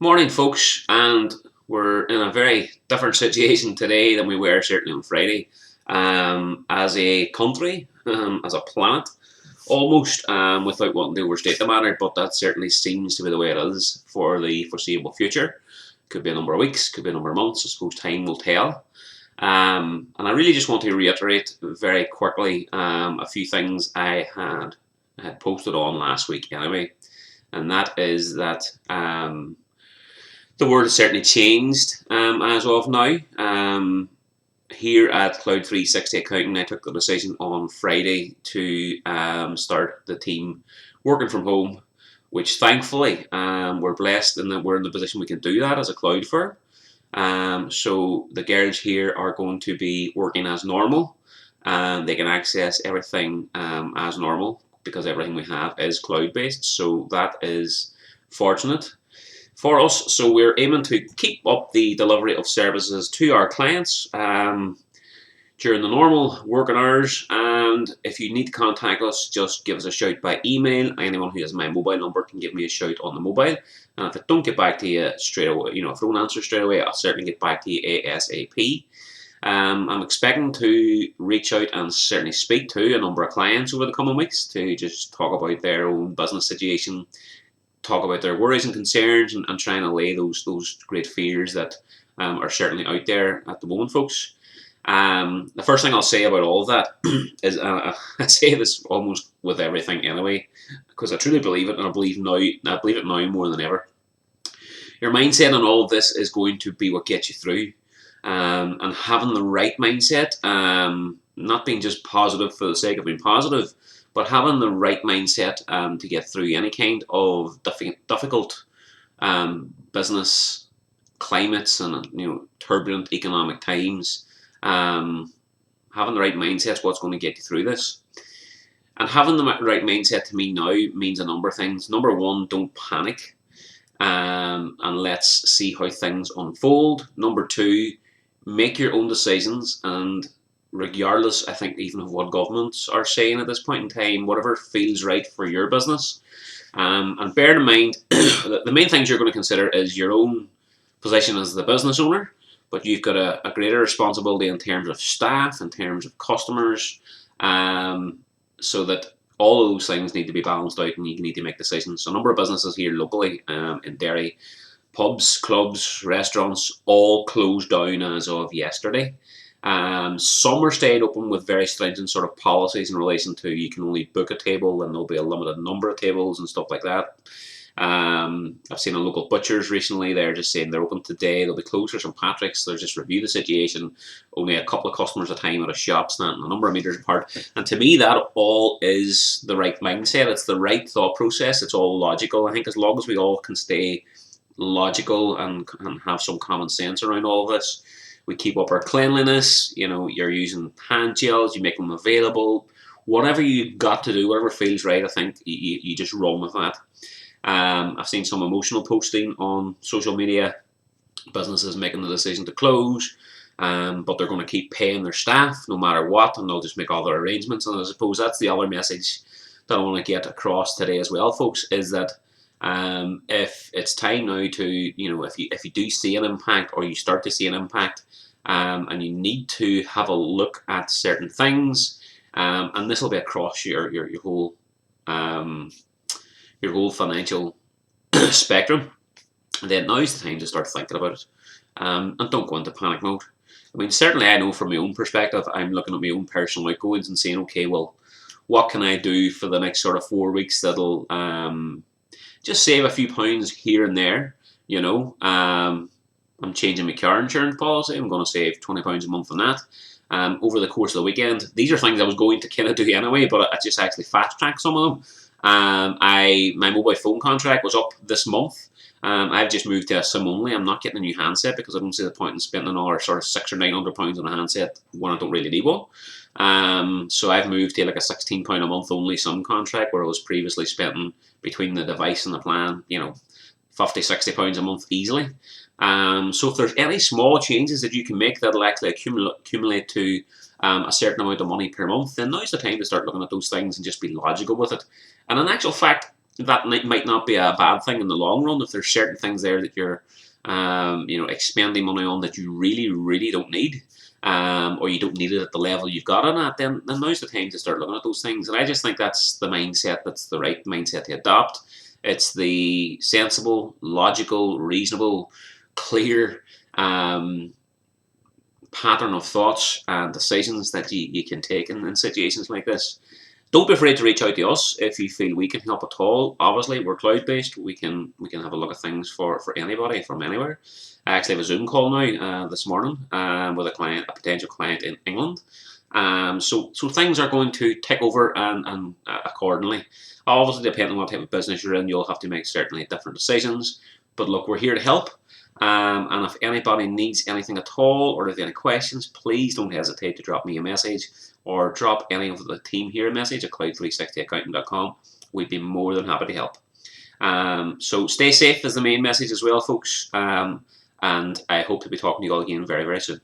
Morning, folks, and we're in a very different situation today than we were certainly on Friday. As a country, as a planet, almost without wanting to overstate the matter, but that certainly seems to be the way it is for the foreseeable future. Could be a number of weeks, could be a number of months. I suppose time will tell. And I really just want to reiterate very quickly a few things I had posted on last week anyway, and that is that. The world has certainly changed as of now. Here at Cloud 360 Accounting, I took the decision on Friday to start the team working from home, which thankfully we're blessed in that we're in the position we can do that as a cloud firm. So the girls here are going to be working as normal, and they can access everything as normal because everything we have is cloud based. So that is fortunate for us. So we're aiming to keep up the delivery of services to our clients during the normal working hours. And if you need to contact us, just give us a shout by email. Anyone who has my mobile number can give me a shout on the mobile. And if I don't get back to you straight away, if I don't answer straight away, I'll certainly get back to you ASAP. I'm expecting to reach out and certainly speak to a number of clients over the coming weeks to just talk about their own business situation, talk about their worries and concerns, and try and allay those great fears that are certainly out there at the moment, folks. The first thing I'll say about all of that is I say this almost with everything anyway, because I truly believe it, and I believe it now more than ever. Your mindset on all of this is going to be what gets you through, and having the right mindset, not being just positive for the sake of being positive, but having the right mindset to get through any kind of difficult business climates and turbulent economic times. Having the right mindset is what's going to get you through this. And having the right mindset to me now means a number of things. Number one, don't panic, and let's see how things unfold. Number two, make your own decisions, and regardless, I think, even of what governments are saying at this point in time, whatever feels right for your business. And bear in mind, the main things you're going to consider is your own position as the business owner, but you've got a greater responsibility in terms of staff, in terms of customers, so that all of those things need to be balanced out, and you need to make decisions. So a number of businesses here locally in Derry, pubs, clubs, restaurants, all closed down as of yesterday. Some are staying open with very stringent sort of policies in relation to you can only book a table and there'll be a limited number of tables and stuff like that. I've seen a local butchers recently, they're just saying they're open today, they'll be closed for St. Patrick's, they'll just review the situation, only a couple of customers at a time at a shop standing a number of metres apart. And to me, that all is the right mindset, it's the right thought process, it's all logical. I think as long as we all can stay logical and have some common sense around all of this, we keep up our cleanliness, you're using hand gels, you make them available, whatever you've got to do, whatever feels right, I think you just run with that. I've seen some emotional posting on social media, businesses making the decision to close, but they're going to keep paying their staff no matter what, and they'll just make all their arrangements. And I suppose that's the other message that I want to get across today as well, folks, is that if it's time now to, if you do see an impact or you start to see an impact, and you need to have a look at certain things, and this will be across your whole financial spectrum, then now's the time to start thinking about it, and don't go into panic mode. I mean, certainly I know from my own perspective, I'm looking at my own personal outgoings and saying, okay, well, what can I do for the next sort of 4 weeks that'll just save a few pounds here and there, I'm changing my car insurance policy. I'm going to save £20 a month on that. Over the course of the weekend, these are things I was going to kind of do anyway, but I just actually fast tracked some of them. My mobile phone contract was up this month. I've just moved to a SIM only. I'm not getting a new handset because I don't see the point in spending another sort of £600 or £900 on a handset when I don't really need one. So I've moved to like a £16 a month only SIM contract, where I was previously spending between the device and the plan, £50-60 a month easily. So if there's any small changes that you can make that'll actually accumulate to a certain amount of money per month, then now's the time to start looking at those things and just be logical with it. And in actual fact, that might not be a bad thing in the long run if there's certain things there that you're expending money on that you really, really don't need, or you don't need it at the level you've got it at, then now's the time to start looking at those things. And I just think that's the mindset, that's the right mindset to adopt. It's the sensible, logical, reasonable, clear pattern of thoughts and decisions that you can take in situations like this. Don't be afraid to reach out to us if you feel we can help at all. Obviously, we're cloud based. We can have a look at things for anybody from anywhere. I actually have a Zoom call now this morning with a potential client in England. So things are going to take over and accordingly. Obviously, depending on what type of business you're in, you'll have to make certainly different decisions. But look, we're here to help. And if anybody needs anything at all or if any questions, please don't hesitate to drop me a message or drop any of the team here a message at cloud360accounting.com. We'd be more than happy to help. So stay safe is the main message as well, folks. And I hope to be talking to you all again very, very soon.